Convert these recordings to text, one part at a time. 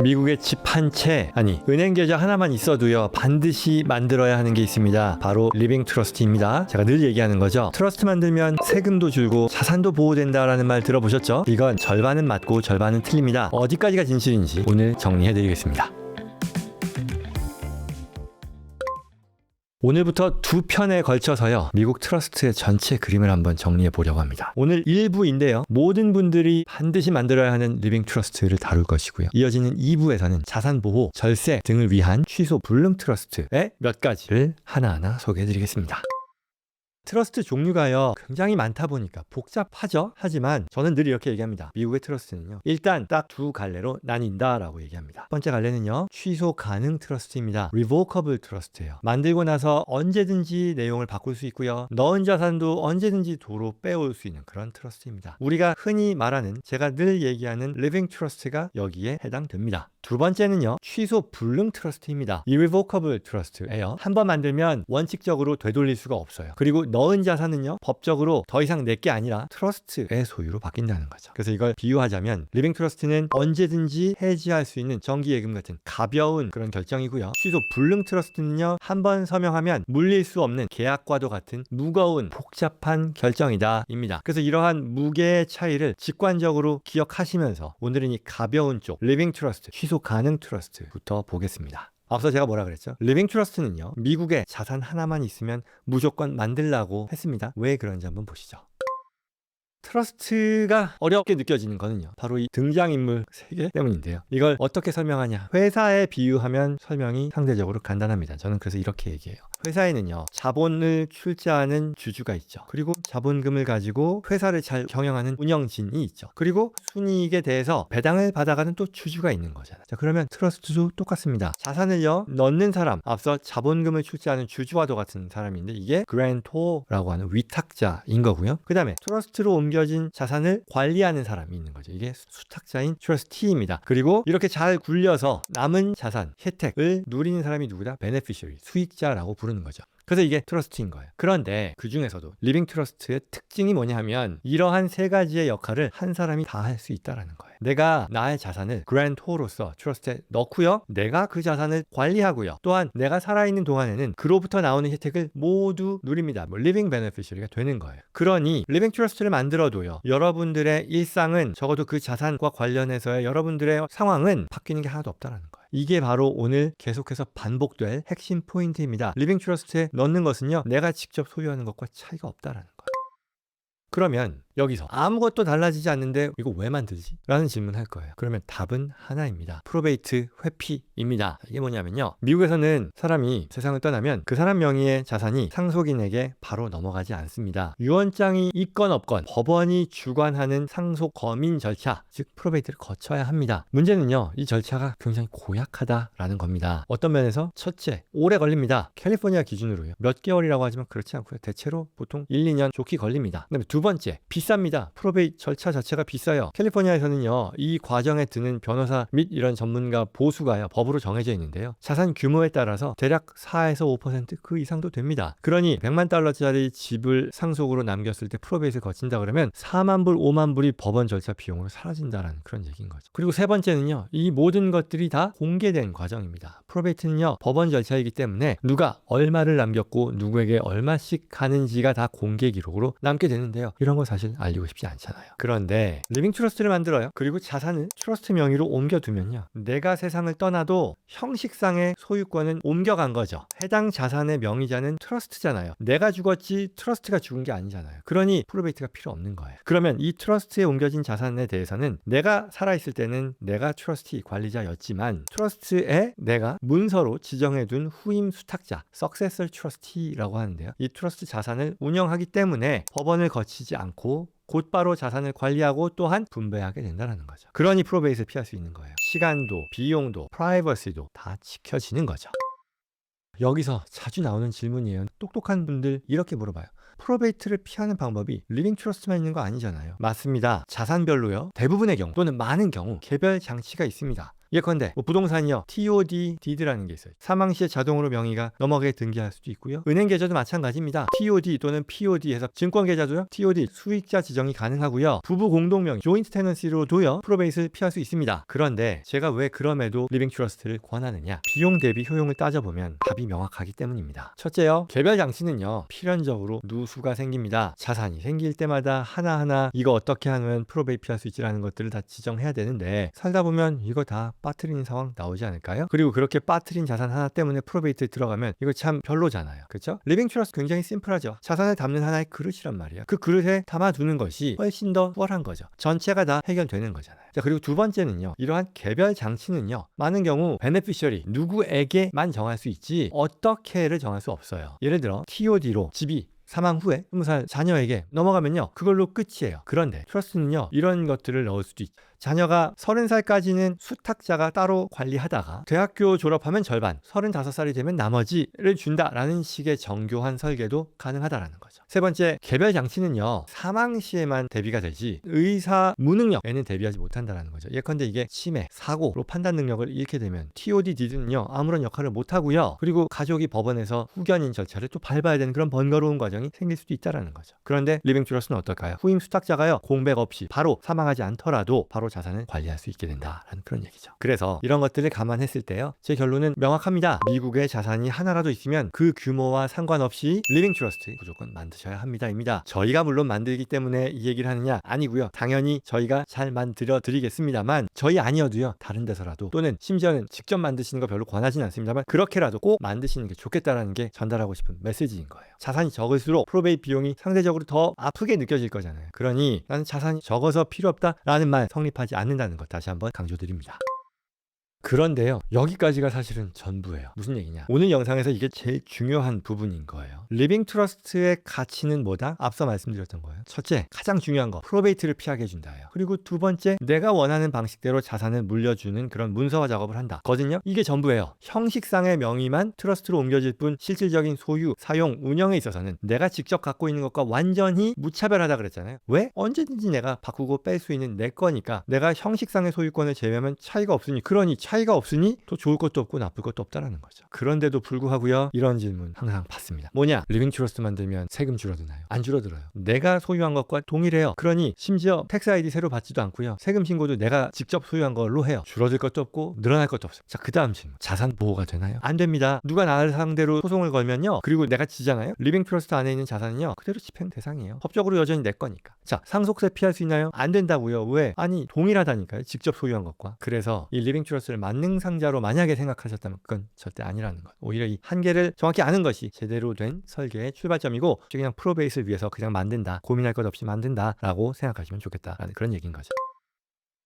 미국의 집 한 채, 아니 은행 계좌 하나만 있어도요 반드시 만들어야 하는 게 있습니다. 바로 리빙 트러스트입니다. 제가 늘 얘기하는 거죠. 트러스트 만들면 세금도 줄고 자산도 보호된다라는 말 들어보셨죠? 이건 절반은 맞고 절반은 틀립니다. 어디까지가 진실인지 오늘 정리해드리겠습니다. 오늘부터 두 편에 걸쳐서요 미국 트러스트의 전체 그림을 한번 정리해 보려고 합니다. 오늘 1부인데요 모든 분들이 반드시 만들어야 하는 리빙 트러스트를 다룰 것이고요, 이어지는 2부에서는 자산보호, 절세 등을 위한 취소 불능 트러스트의 몇 가지를 하나하나 소개해 드리겠습니다. 트러스트 종류가요 굉장히 많다 보니까 복잡하죠. 하지만 저는 늘 이렇게 얘기합니다. 미국의 트러스트는요 일단 딱 두 갈래로 나뉜다 라고 얘기합니다. 첫 번째 갈래는요 취소 가능 트러스트입니다. Revocable 트러스트예요. 만들고 나서 언제든지 내용을 바꿀 수 있고요, 넣은 자산도 언제든지 도로 빼올 수 있는 그런 트러스트입니다. 우리가 흔히 말하는, 제가 늘 얘기하는 Living 트러스트가 여기에 해당됩니다. 두 번째는요 취소 불능 트러스트입니다. Irrevocable 트러스트예요. 한번 만들면 원칙적으로 되돌릴 수가 없어요. 그리고 넣은 자산은요 법적으로 더 이상 내 게 아니라 트러스트의 소유로 바뀐다는 거죠. 그래서 이걸 비유하자면 리빙 트러스트는 언제든지 해지할 수 있는 정기예금 같은 가벼운 그런 결정이고요, 취소 불능 트러스트는요 한번 서명하면 물릴 수 없는 계약과도 같은 무거운 복잡한 결정이다 입니다. 그래서 이러한 무게의 차이를 직관적으로 기억하시면서 오늘은 이 가벼운 쪽 리빙 트러스트, 취소 가능 트러스트부터 보겠습니다. 앞서 제가 뭐라 그랬죠? 리빙 트러스트는요 미국에 자산 하나만 있으면 무조건 만들라고 했습니다. 왜 그런지 한번 보시죠. 트러스트가 어렵게 느껴지는 거는요 바로 이 등장인물 3개 때문인데요. 이걸 어떻게 설명하냐, 회사에 비유하면 설명이 상대적으로 간단합니다. 저는 그래서 이렇게 얘기해요. 회사에는요 자본을 출자하는 주주가 있죠. 그리고 자본금을 가지고 회사를 잘 경영하는 운영진이 있죠. 그리고 순이익에 대해서 배당을 받아가는 또 주주가 있는 거잖아요. 자, 그러면 트러스트도 똑같습니다. 자산을요 넣는 사람, 앞서 자본금을 출자하는 주주와도 같은 사람인데 이게 그랜토라고 하는 위탁자인 거고요. 그 다음에 트러스트로 옮겨진 자산을 관리하는 사람이 있는 거죠. 이게 수탁자인 트러스티입니다. 그리고 이렇게 잘 굴려서 남은 자산, 혜택을 누리는 사람이 누구다? 베네피셔리, 수익자라고 부르는 거죠. 그래서 이게 트러스트인 거예요. 그런데 그 중에서도 리빙 트러스트의 특징이 뭐냐 하면 이러한 3가지의 역할을 한 사람이 다 할 수 있다는 거예요. 내가 나의 자산을 그랜토로서 트러스트에 넣고요, 내가 그 자산을 관리하고요, 또한 내가 살아있는 동안에는 그로부터 나오는 혜택을 모두 누립니다. 리빙 베네피셔리가 되는 거예요. 그러니 리빙 트러스트를 만들어도요 여러분들의 일상은, 적어도 그 자산과 관련해서의 여러분들의 상황은 바뀌는 게 하나도 없다는 거예요. 이게 바로 오늘 계속해서 반복될 핵심 포인트입니다. 리빙 트러스트에 넣는 것은요 내가 직접 소유하는 것과 차이가 없다는 거예요. 그러면 여기서 아무것도 달라지지 않는데 이거 왜 만들지? 라는 질문 할 거예요. 그러면 답은 하나입니다. 프로베이트 회피입니다. 이게 뭐냐면요, 미국에서는 사람이 세상을 떠나면 그 사람 명의의 자산이 상속인에게 바로 넘어가지 않습니다. 유언장이 있건 없건 법원이 주관하는 상속 검인 절차, 즉 프로베이트를 거쳐야 합니다. 문제는요 이 절차가 굉장히 고약하다라는 겁니다. 어떤 면에서 첫째, 오래 걸립니다. 캘리포니아 기준으로요 몇 개월이라고 하지만 그렇지 않고요 대체로 보통 1, 2년 좋게 걸립니다. 그다음에 두 번째, 비쌉니다. 프로베이트 절차 자체가 비싸요. 캘리포니아에서는요 이 과정에 드는 변호사 및 이런 전문가 보수가요 법으로 정해져 있는데요, 자산 규모에 따라서 대략 4에서 5% 이상도 됩니다. 그러니 100만 달러짜리 집을 상속으로 남겼을 때 프로베이트를 거친다 그러면 4만 불, 5만 불이 법원 절차 비용으로 사라진다라는 그런 얘기인 거죠. 그리고 세 번째는요 이 모든 것들이 다 공개된 과정입니다. 프로베이트는요 법원 절차이기 때문에 누가 얼마를 남겼고 누구에게 얼마씩 가는지가 다 공개 기록으로 남게 되는데요, 이런 거 사실 알리고 싶지 않잖아요. 그런데 리빙 트러스트를 만들어요. 그리고 자산을 트러스트 명의로 옮겨두면요 내가 세상을 떠나도 형식상의 소유권은 옮겨간 거죠. 해당 자산의 명의자는 트러스트잖아요. 내가 죽었지 트러스트가 죽은 게 아니잖아요. 그러니 프로베이트가 필요 없는 거예요. 그러면 이 트러스트에 옮겨진 자산에 대해서는 내가 살아있을 때는 내가 트러스티 관리자였지만 트러스트에 내가 문서로 지정해둔 후임 수탁자, 석세서 트러스티라고 하는데요, 이 트러스트 자산을 운영하기 때문에 법원을 거치지 않고 곧바로 자산을 관리하고 또한 분배하게 된다는 거죠. 그러니 프로베이트를 피할 수 있는 거예요. 시간도, 비용도, 프라이버시도 다 지켜지는 거죠. 여기서 자주 나오는 질문이에요. 똑똑한 분들 이렇게 물어봐요. 프로베이트를 피하는 방법이 리빙 트러스트만 있는 거 아니잖아요. 맞습니다. 자산별로요 대부분의 경우 또는 많은 경우 개별 장치가 있습니다. 예컨대 뭐 부동산이요, TOD, DID라는 게 있어요. 사망 시에 자동으로 명의가 넘어가게 등기할 수도 있고요. 은행 계좌도 마찬가지입니다. TOD 또는 POD 해서 증권 계좌도요, TOD 수익자 지정이 가능하고요. 부부 공동 명의 조인트 테넌시로도요 프로베이스를 피할 수 있습니다. 그런데 제가 왜 그럼에도 리빙 트러스트를 권하느냐, 비용 대비 효용을 따져보면 답이 명확하기 때문입니다. 첫째요, 개별 장치는요 필연적으로 누수가 생깁니다. 자산이 생길 때마다 하나하나 이거 어떻게 하면 프로베이 피할 수 있지라는 것들을 다 지정해야 되는데, 살다 보면 이거 다 빠뜨리는 상황 나오지 않을까요? 그리고 그렇게 빠뜨린 자산 하나 때문에 프로베이트에 들어가면 이거 참 별로잖아요. 그렇죠? 리빙 트러스트 굉장히 심플하죠. 자산을 담는 하나의 그릇이란 말이에요. 그 그릇에 담아두는 것이 훨씬 더 수월한 거죠. 전체가 다 해결되는 거잖아요. 자, 그리고 두 번째는요, 이러한 개별 장치는요 많은 경우 베네피셔리 누구에게만 정할 수 있지 어떻게를 정할 수 없어요. 예를 들어 TOD로 집이 사망 후에 20살 자녀에게 넘어가면요 그걸로 끝이에요. 그런데 트러스트는요 이런 것들을 넣을 수도 있죠. 자녀가 30살까지는 수탁자가 따로 관리하다가 대학교 졸업하면 절반, 35살이 되면 나머지를 준다라는 식의 정교한 설계도 가능하다라는 거죠. 세 번째, 개별 장치는요 사망 시에만 대비가 되지 의사 무능력에는 대비하지 못한다라는 거죠. 예컨대 이게 치매, 사고로 판단 능력을 잃게 되면 TOD, DID는요 아무런 역할을 못하고요. 그리고 가족이 법원에서 후견인 절차를 또 밟아야 되는 그런 번거로운 과정이 생길 수도 있다라는 거죠. 그런데 리빙 트러스트는 어떨까요? 후임 수탁자가요 공백 없이 바로 사망하지 않더라도 바로 자산을 관리할 수 있게 된다라는 그런 얘기죠. 그래서 이런 것들을 감안했을 때요 제 결론은 명확합니다. 미국의 자산이 하나라도 있으면 그 규모와 상관없이 리빙 트러스트 무조건 만드셔야 합니다입니다. 저희가 물론 만들기 때문에 이 얘기를 하느냐? 아니고요. 당연히 저희가 잘 만들어 드리겠습니다만, 저희 아니어도요 다른 데서라도, 또는 심지어는 직접 만드시는 거 별로 권하지는 않습니다만 그렇게라도 꼭 만드시는 게 좋겠다라는 게 전달하고 싶은 메시지인 거예요. 자산이 적을수록 프로베이 비용이 상대적으로 더 아프게 느껴질 거잖아요. 그러니 나는 자산이 적어서 필요 없다라는 말 성립하지 않는다는 것 다시 한번 강조드립니다. 그런데요, 여기까지가 사실은 전부예요. 무슨 얘기냐, 오늘 영상에서 이게 제일 중요한 부분인 거예요. 리빙 트러스트의 가치는 뭐다? 앞서 말씀드렸던 거예요. 첫째, 가장 중요한 거, 프로베이트를 피하게 해준다예요. 그리고 두 번째, 내가 원하는 방식대로 자산을 물려주는 그런 문서화 작업을 한다 거든요. 이게 전부예요. 형식상의 명의만 트러스트로 옮겨질 뿐 실질적인 소유, 사용, 운영에 있어서는 내가 직접 갖고 있는 것과 완전히 무차별하다 그랬잖아요. 왜? 언제든지 내가 바꾸고 뺄 수 있는 내 거니까 내가 형식상의 소유권을 제외하면 차이가 없으니, 그러니 차이가 없으니 또 좋을 것도 없고 나쁠 것도 없다라는 거죠. 그런데도 불구하고요 이런 질문 항상 받습니다. 뭐냐, 리빙 트러스트 만들면 세금 줄어드나요? 안 줄어들어요. 내가 소유한 것과 동일해요. 그러니 심지어 텍스 아이디 새로 받지도 않고요, 세금 신고도 내가 직접 소유한 걸로 해요. 줄어들 것도 없고 늘어날 것도 없어요. 자, 그 다음 질문, 자산 보호가 되나요? 안 됩니다. 누가 나를 상대로 소송을 걸면요, 그리고 내가 지잖아요, 리빙 트러스트 안에 있는 자산은요 그대로 집행 대상이에요. 법적으로 여전히 내 거니까. 자, 상속세 피할 수 있나요? 안 된다고요. 왜? 아니, 동일하다니까요, 직접 소유한 것과. 그래서 이 리빙 트러스트를 만능상자로 만약에 생각하셨다면 그건 절대 아니라는 것. 오히려 이 한계를 정확히 아는 것이 제대로 된 설계의 출발점이고, 그냥 프로베이스를 위해서 그냥 만든다, 고민할 것 없이 만든다라고 생각하시면 좋겠다라는 그런 얘기인 거죠.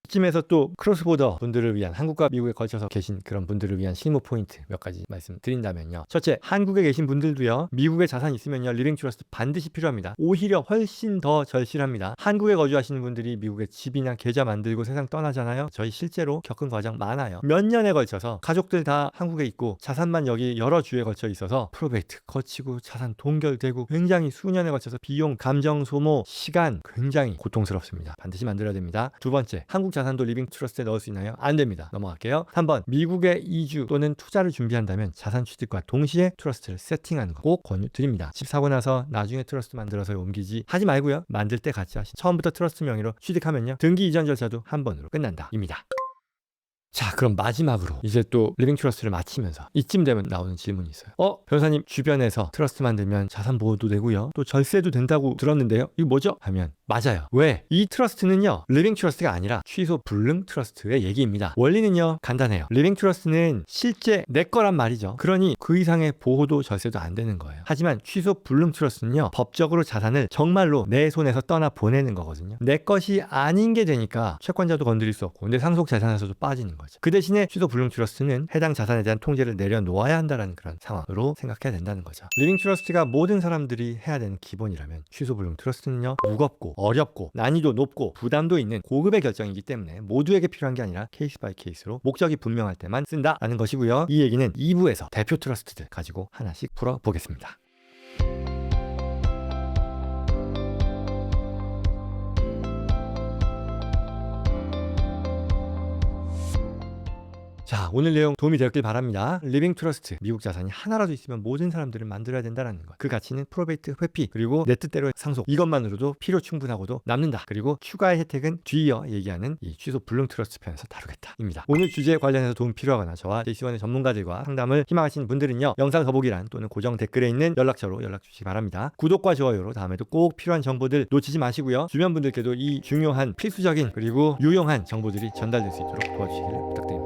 이쯤에서 또 크로스보더 분들을 위한, 한국과 미국에 걸쳐서 계신 그런 분들을 위한 실무 포인트 몇 가지 말씀드린다면요. 첫째, 한국에 계신 분들도요 미국에 자산 있으면요 리빙 트러스트 반드시 필요합니다. 오히려 훨씬 더 절실합니다. 한국에 거주하시는 분들이 미국에 집이나 계좌 만들고 세상 떠나잖아요. 저희 실제로 겪은 과정 많아요. 몇 년에 걸쳐서 가족들 다 한국에 있고 자산만 여기 여러 주에 걸쳐 있어서 프로베이트 거치고 자산 동결되고 굉장히 수년에 걸쳐서 비용, 감정 소모, 시간 굉장히 고통스럽습니다. 반드시 만들어야 됩니다. 두 번째, 한국 자산도 리빙 트러스트에 넣을 수 있나요? 안 됩니다. 넘어갈게요. 3번, 미국에 이주 또는 투자를 준비한다면 자산 취득과 동시에 트러스트를 세팅하는 거 꼭 권유드립니다. 집 사고 나서 나중에 트러스트 만들어서 옮기지 하지 말고요, 만들 때 같이 하시. 처음부터 트러스트 명의로 취득하면요 등기 이전 절차도 한 번으로 끝난다 입니다. 자, 그럼 마지막으로 이제 또 리빙 트러스트를 마치면서 이쯤 되면 나오는 질문이 있어요. 변호사님, 주변에서 트러스트 만들면 자산 보호도 되고요 또 절세도 된다고 들었는데요, 이거 뭐죠? 하면 맞아요. 왜? 이 트러스트는요 리빙 트러스트가 아니라 취소 불능 트러스트의 얘기입니다. 원리는요 간단해요. 리빙 트러스트는 실제 내 거란 말이죠. 그러니 그 이상의 보호도 절세도 안 되는 거예요. 하지만 취소 불능 트러스트는요 법적으로 자산을 정말로 내 손에서 떠나 보내는 거거든요. 내 것이 아닌 게 되니까 채권자도 건드릴 수 없고 내 상속 재산에서도 빠지는 거죠. 그 대신에 취소 불능 트러스트는 해당 자산에 대한 통제를 내려놓아야 한다는 그런 상황으로 생각해야 된다는 거죠. 리빙 트러스트가 모든 사람들이 해야 되는 기본이라면 취소 불능 트러스트는요 무겁고 어렵고 난이도 높고 부담도 있는 고급의 결정이기 때문에 모두에게 필요한 게 아니라 케이스 바이 케이스로 목적이 분명할 때만 쓴다라는 것이고요. 이 얘기는 2부에서 대표 트러스트들 가지고 하나씩 풀어보겠습니다. 자, 오늘 내용 도움이 되었길 바랍니다. 리빙 트러스트, 미국 자산이 하나라도 있으면 모든 사람들을 만들어야 된다는 것. 그 가치는 프로베이트 회피 그리고 내 뜻대로 상속, 이것만으로도 필요 충분하고도 남는다. 그리고 추가의 혜택은 뒤이어 얘기하는 이 취소 불능 트러스트 편에서 다루겠다입니다. 오늘 주제에 관련해서 도움 필요하거나 저와 제시원의 전문가들과 상담을 희망하시는 분들은요, 영상 더보기란 또는 고정 댓글에 있는 연락처로 연락 주시기 바랍니다. 구독과 좋아요로 다음에도 꼭 필요한 정보들 놓치지 마시고요, 주변 분들께도 이 중요한 필수적인 그리고 유용한 정보들이 전달될 수 있도록 도와주시기를 부탁드립니다.